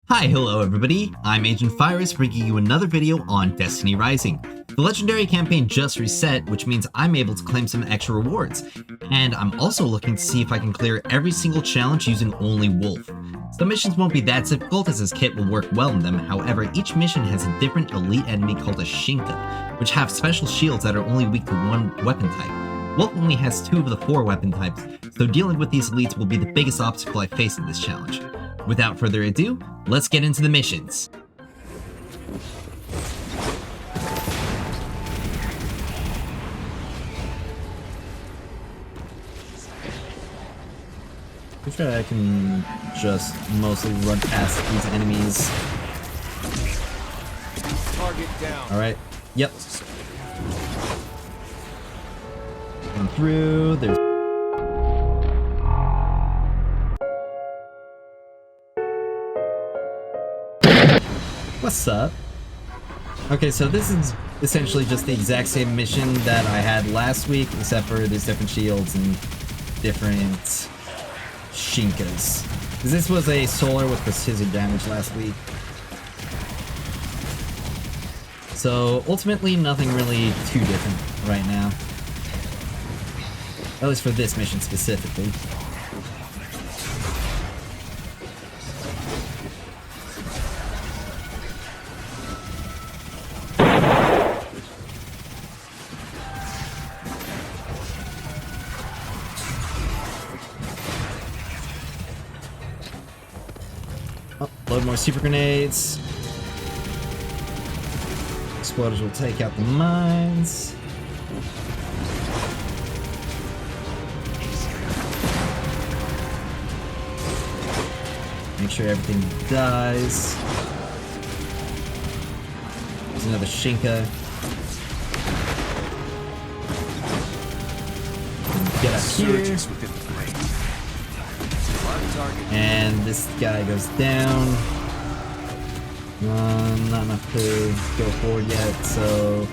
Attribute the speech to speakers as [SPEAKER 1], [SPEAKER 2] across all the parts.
[SPEAKER 1] Hi, hello everybody, I'm Agent Fyrus bringing you another video on Destiny Rising. The Legendary campaign just reset, which means I'm able to claim some extra rewards, and I'm also looking to see if I can clear every single challenge using only Wolf. Some missions won't be that difficult as his kit will work well in them, however each mission has a different elite enemy called a Shinka, which have special shields that are only weak to one weapon type. Wolf only has 2 of the 4 weapon types, so dealing with these elites will be the biggest obstacle I face in this challenge. Without further ado, let's get into the missions. I'm sure I can just mostly run past these enemies.
[SPEAKER 2] Target down.
[SPEAKER 1] Alright, yep. Going through, there's... What's up? Okay, so this is essentially just the exact same mission that I had last week, except for there's different shields and different Shinkas. Because this was a solar with precision damage last week. So ultimately nothing really too different right now. At least for this mission specifically. Oh, load more super grenades. Exploders will take out the mines. Make sure everything dies. There's another Shinka. Get up here. And this guy goes down. Not enough to go forward yet, so...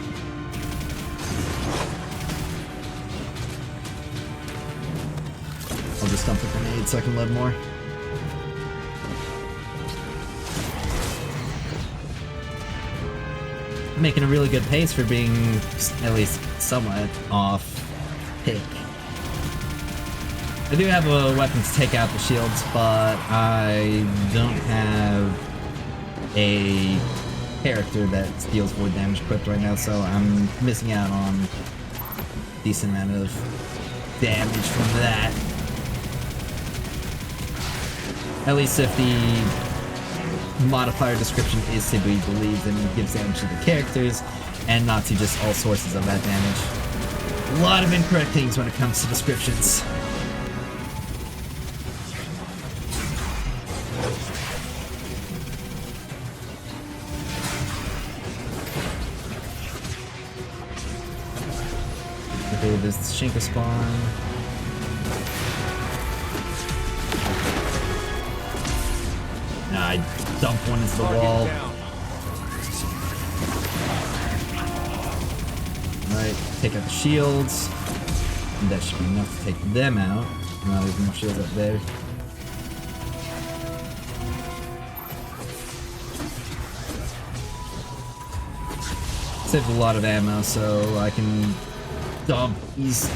[SPEAKER 1] I'll just dump a grenade so I can load more. Making a really good pace for being at least somewhat off pick. I do have a weapon to take out the shields, but I don't have a character that deals void damage equipped right now, so I'm missing out on a decent amount of damage from that. At least if the modifier description is to be believed, then it gives damage to the characters and not to just all sources of that damage. A lot of incorrect things when it comes to descriptions. Okay, there's the Shinka spawn. Nah, I dumped one into the wall. Alright, take out the shields. And that should be enough to take them out. Now there's more shields up there. Saved a lot of ammo, so I can dump these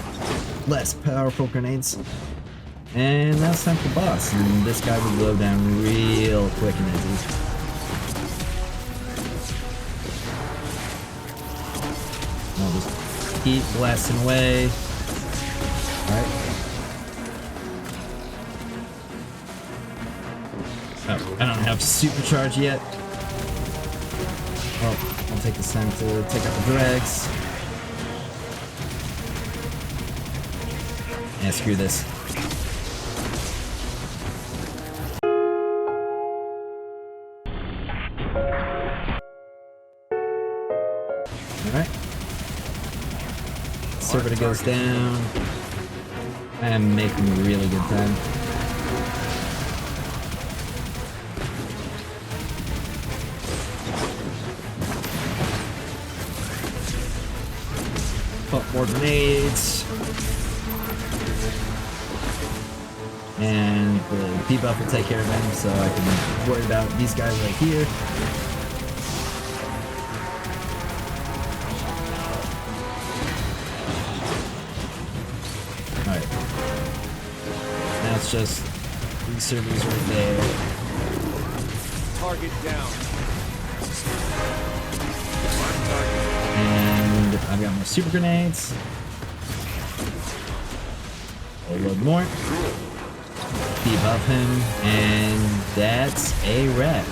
[SPEAKER 1] less powerful grenades. And now it's time for the boss, and this guy will blow down real quick and easy. I'll just keep blasting away. Alright. Oh, I don't have supercharge yet. Oh, I'll take this time to take out the dregs. Yeah, screw this. Alright. Servitor goes down. I am making really good time. Pop more grenades. And the debuff will take care of him, so I can worry about these guys right here. Alright. Now it's just these servers right there.
[SPEAKER 2] Target down.
[SPEAKER 1] And I've got more super grenades. A little more. Debuff him, and that's a wrap.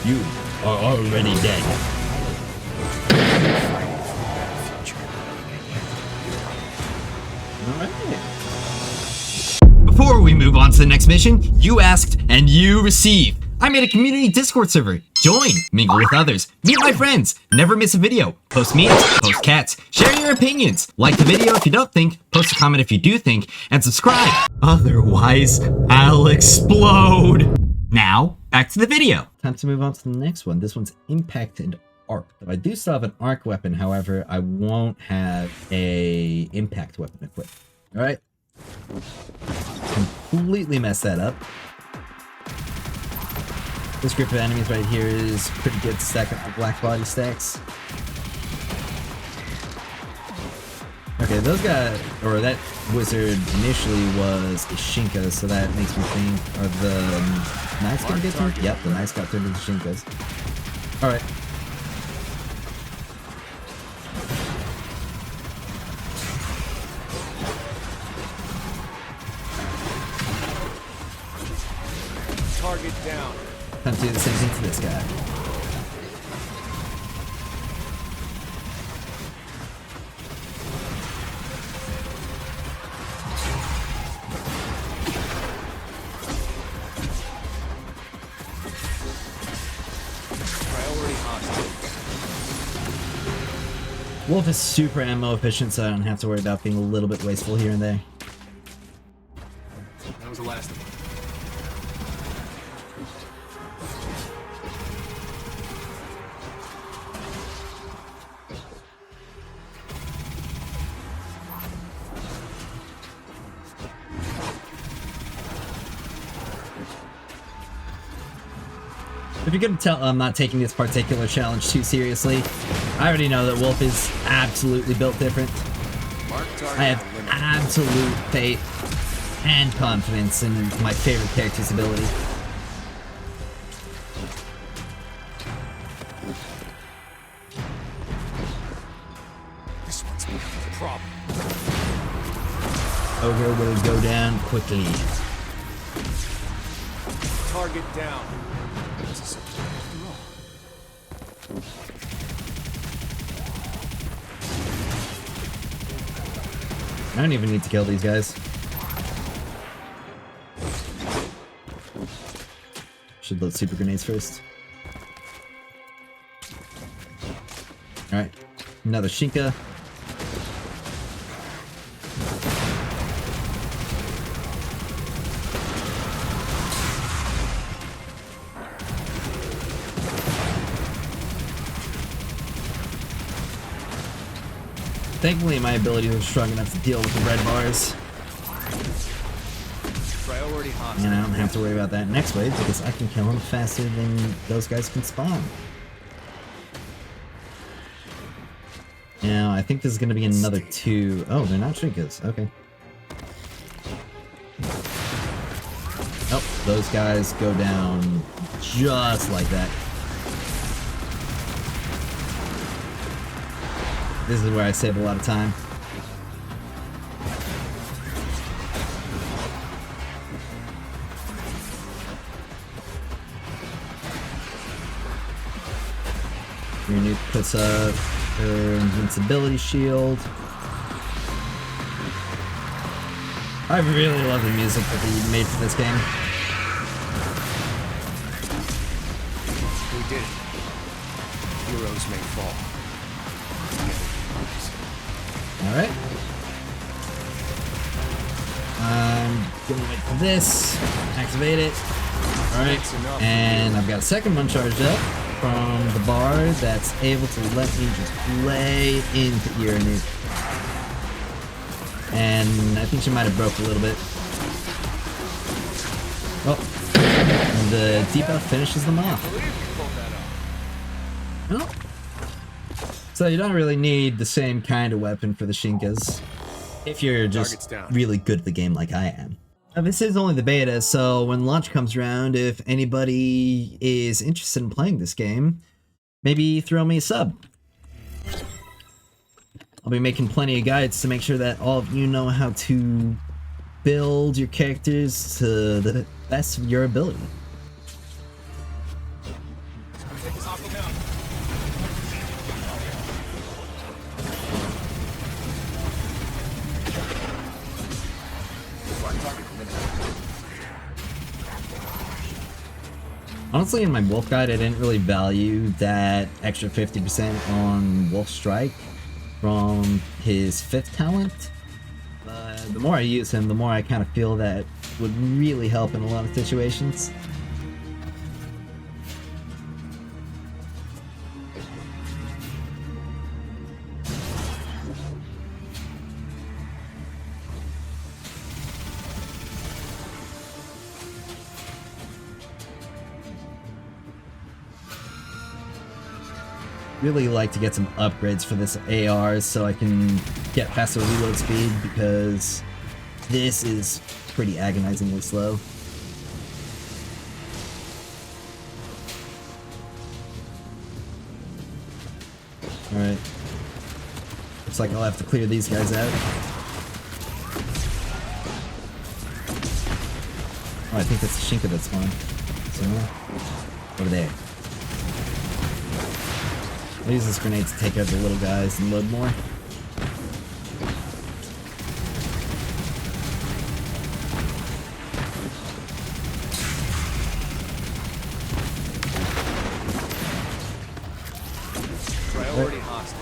[SPEAKER 1] You are already dead. Alright. Before we move on to the next mission, you asked and you receive. I made a community Discord server. Join, mingle with others, meet my friends, never miss a video, post memes, post cats, share your opinions, like the video if you don't think, post a comment if you do think, and subscribe. Otherwise, I'll explode. Now, back to the video. Time to move on to the next one. This one's Impact and Arc. I do still have an Arc weapon, however, I won't have a Impact weapon equipped. Alright. Completely messed that up. This group of enemies right here is pretty good to stack up the black body stacks. Okay, those guys, or that wizard initially was a Shinka, so that makes me think, are the knights gonna get turned? Yep, the knights got turned into Shinkas. Alright.
[SPEAKER 2] Target down.
[SPEAKER 1] Time to do the same thing to this guy.
[SPEAKER 2] Priority hostile.
[SPEAKER 1] Wolf is super ammo efficient, so I don't have to worry about being a little bit wasteful here and there.
[SPEAKER 2] That was the last one.
[SPEAKER 1] If you couldn't tell, I'm not taking this particular challenge too seriously. I already know that Wolf is absolutely built different. I have absolute faith and confidence in my favorite character's ability.
[SPEAKER 2] This one's a problem.
[SPEAKER 1] Ogre will go down quickly.
[SPEAKER 2] Target down.
[SPEAKER 1] I don't even need to kill these guys. Should load super grenades first. Alright, another Shinka. Thankfully, my ability was strong enough to deal with the red bars.
[SPEAKER 2] Priority hostile.
[SPEAKER 1] And I don't have to worry about that next wave because I can kill them faster than those guys can spawn. Now, I think this is going to be another 2. Oh, they're not Shinkas. Okay. Oh, those guys go down just like that. This is where I save a lot of time. Renewed puts up her invincibility shield. I really love the music that they made for this game.
[SPEAKER 2] We did it. Heroes may fall.
[SPEAKER 1] Alright. I'm gonna wait for this. Activate it. Alright. And I've got a second one charged up. from the bar that's able to let me just play into Iranu. And I think she might have broke a little bit. Oh, and the debuff finishes them off. Oh. So you don't really need the same kind of weapon for the Shinkas if you're just really good at the game like I am. Now, this is only the beta, so when launch comes around, if anybody is interested in playing this game, maybe throw me a sub. I'll be making plenty of guides to make sure that all of you know how to build your characters to the best of your ability. Honestly, in my Wolf guide, I didn't really value that extra 50% on Wolf Strike from his 5th talent. But the more I use him, the more I kind of feel that would really help in a lot of situations. Really like to get some upgrades for this AR so I can get faster reload speed, because this is pretty agonizingly slow. Alright. Looks like I'll have to clear these guys out. Oh, I think that's the Shinka that's spawned. Somewhere? Over there. I'll use this grenade to take out the little guys and load more.
[SPEAKER 2] Priority hostage.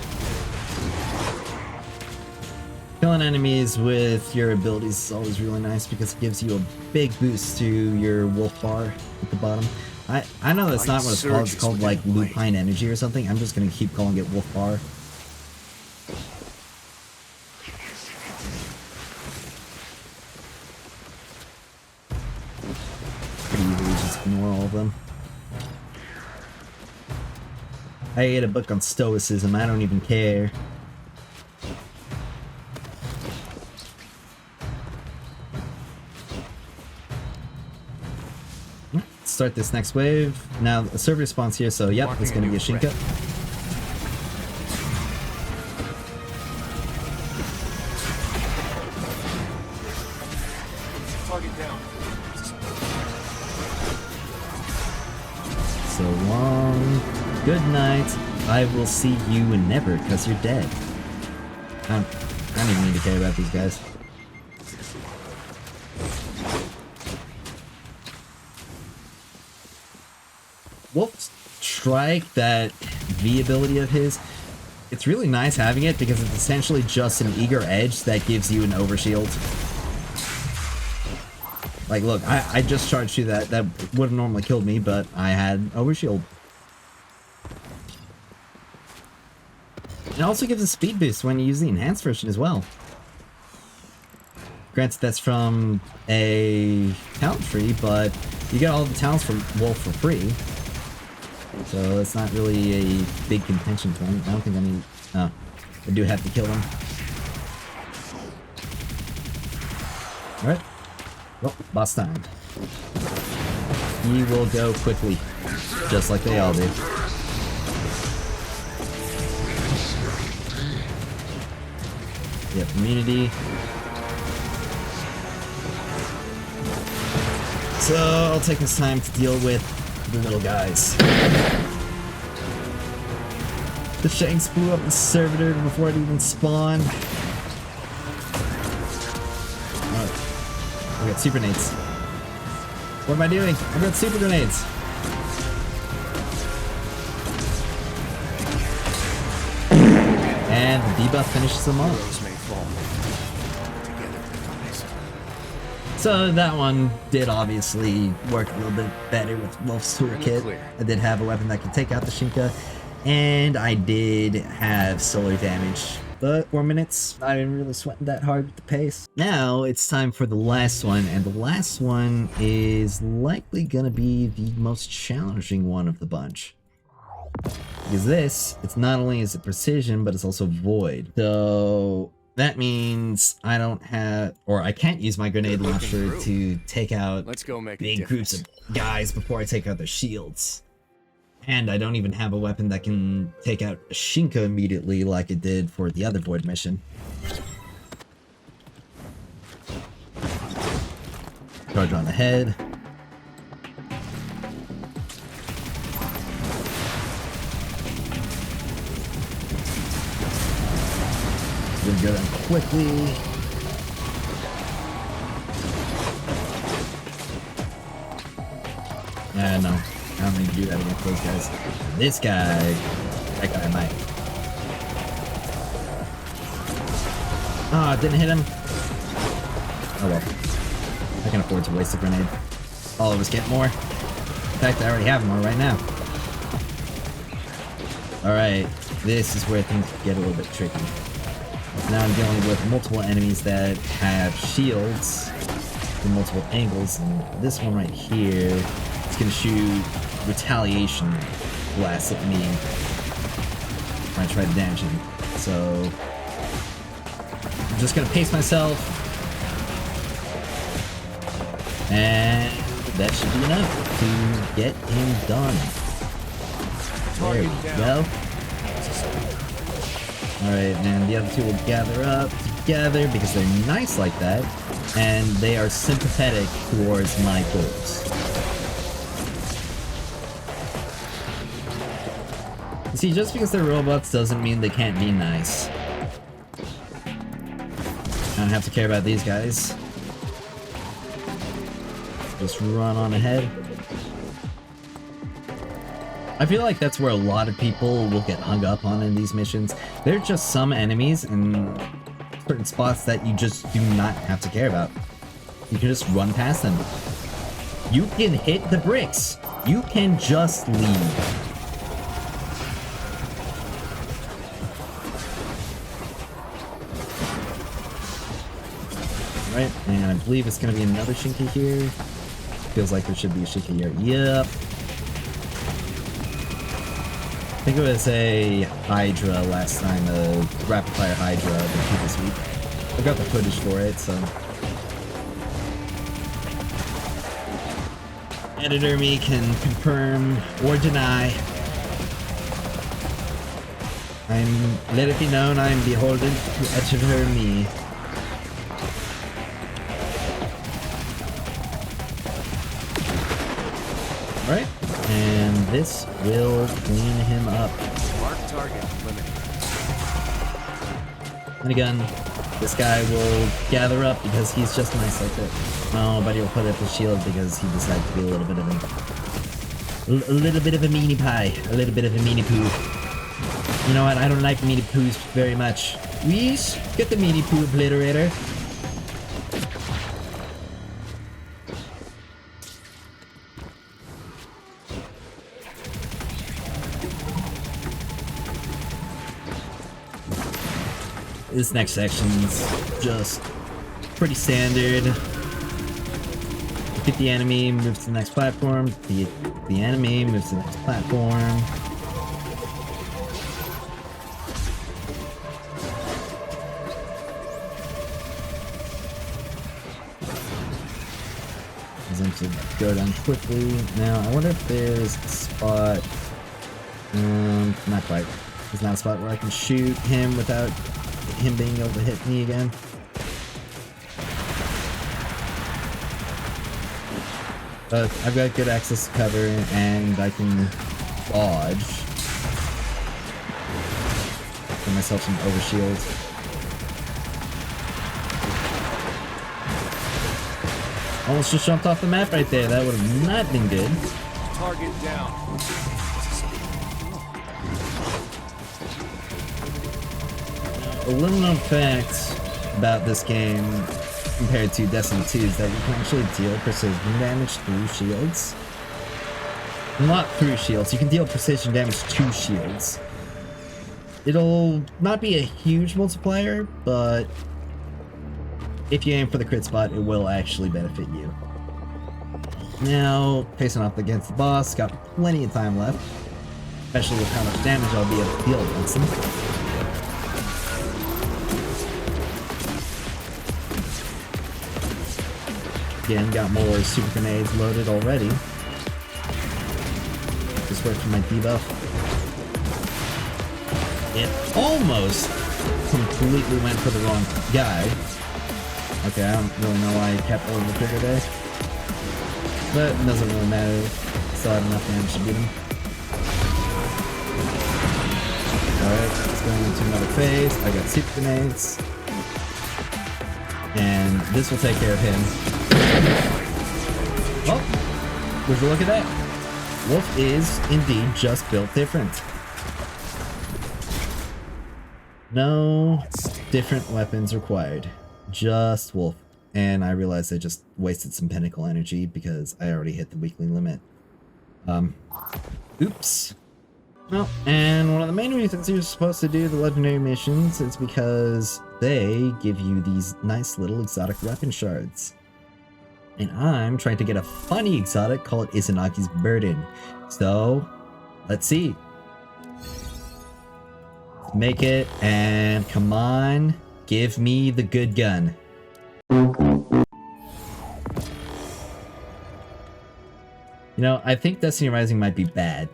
[SPEAKER 1] Killing enemies with your abilities is always really nice because it gives you a big boost to your wolf bar at the bottom. I know that's not what it's called like lupine energy or something. I'm just gonna keep calling it wolf bar. Pretty easily just ignore all of them. I ate a book on stoicism, I don't even care. Start this next wave. Now a server response here, so yep, it's gonna be a Shinka.
[SPEAKER 2] Target down.
[SPEAKER 1] So long. Good night. I will see you and never, cause you're dead. I don't even need to care about these guys. Wolf Strike, that V ability of his, it's really nice having it because it's essentially just an eager edge that gives you an overshield. Like, look, I just charged through that. That would have normally killed me, but I had overshield. It also gives a speed boost when you use the enhanced version as well. Granted, that's from a talent tree, but you get all the talents from Wolf for free. So it's not really a big contention point. I don't think I need... Oh, I do have to kill him. Alright. Well, boss time. He will go quickly. Just like they all do. Yep, immunity. So I'll take this time to deal with the little guys. The Shanks blew up the servitor before it even spawned. Oh, I got super grenades. What am I doing? I got super grenades. And the debuff finishes them off. So that one did obviously work a little bit better with Wolf's Toolkit.
[SPEAKER 2] clear.
[SPEAKER 1] I did have a weapon that could take out the Shinka, and I did have solar damage. But 4 minutes, not even really sweating that hard with the pace. Now it's time for the last one, and the last one is likely gonna be the most challenging one of the bunch. Because this, it's not only is it precision, but it's also void. So that means I don't have, or I can't use my grenade
[SPEAKER 2] Good
[SPEAKER 1] launcher
[SPEAKER 2] looking
[SPEAKER 1] to take out
[SPEAKER 2] Let's go make a
[SPEAKER 1] big groups
[SPEAKER 2] difference.
[SPEAKER 1] of guys before I take out their shields. And I don't even have a weapon that can take out a Shinka immediately like it did for the other void mission. Charge on the head. Gonna go down quickly. No, I don't need to do that against those guys. This guy, that guy might. Oh, it didn't hit him. Oh well. I can afford to waste a grenade. All of us get more. In fact, I already have more right now. Alright, this is where things get a little bit tricky. Now I'm dealing with multiple enemies that have shields from multiple angles, and this one right here is going to shoot retaliation blasts at me when I try to damage him. So I'm just going to pace myself, and that should be enough to get him done. There we go. Alright, and the other two will gather up together because they're nice like that, and they are sympathetic towards my goals. You see, just because they're robots doesn't mean they can't be nice. I don't have to care about these guys. Just run on ahead. I feel like that's where a lot of people will get hung up on in these missions. There are just some enemies in certain spots that you just do not have to care about. You can just run past them. You can hit the bricks. You can just leave. Alright, and I believe it's going to be another Shinka here. Feels like there should be a Shinka here. Yep. I think it was a Hydra last time, a rapid fire Hydra the previous week. I got the footage for it, so. Editor me can confirm or deny. Let it be known I am beholden to editor me. Alright. And this will clean him up.
[SPEAKER 2] Mark target eliminated.
[SPEAKER 1] And again, this guy will gather up because he's just nice like that. Oh, but he'll put up his shield because he decided to be a little bit of a meanie pie, a little bit of a meanie poo. You know what? I don't like meanie poos very much. Weesh, get the meanie poo obliterator. This next section's just pretty standard. Hit the enemy, moves to the next platform. The enemy moves to the next platform. Going to go down quickly. Now, I wonder if there's a spot. Not quite. There's not a spot where I can shoot him without him being able to hit me again. But I've got good access to cover and I can dodge. Give myself some overshield. Almost just jumped off the map right there. That would have not been good.
[SPEAKER 2] Target down.
[SPEAKER 1] A little known fact about this game compared to Destiny 2 is that you can actually deal precision damage through shields. Not through shields, you can deal precision damage to shields. It'll not be a huge multiplier, but if you aim for the crit spot, it will actually benefit you. Now, facing off against the boss, got plenty of time left, especially with how much damage I'll be able to deal against him. Again, got more super grenades loaded already. Just worked for my debuff. It almost completely went for the wrong guy. Okay, I don't really know why I kept pulling the trigger there. But it doesn't really matter. Still have enough damage to beat him. Alright, let's go into another phase. I got super grenades. And this will take care of him. Well, would you look at that? Wolf is indeed just built different. No different weapons required. Just Wolf. And I realized I just wasted some Pinnacle energy because I already hit the weekly limit. Oops. Well, and one of the main reasons you're supposed to do the legendary missions is because they give you these nice little exotic weapon shards. And I'm trying to get a funny exotic called Izanagi's Burden. So, let's see. Make it, and come on, give me the good gun. You know, I think Destiny Rising might be bad.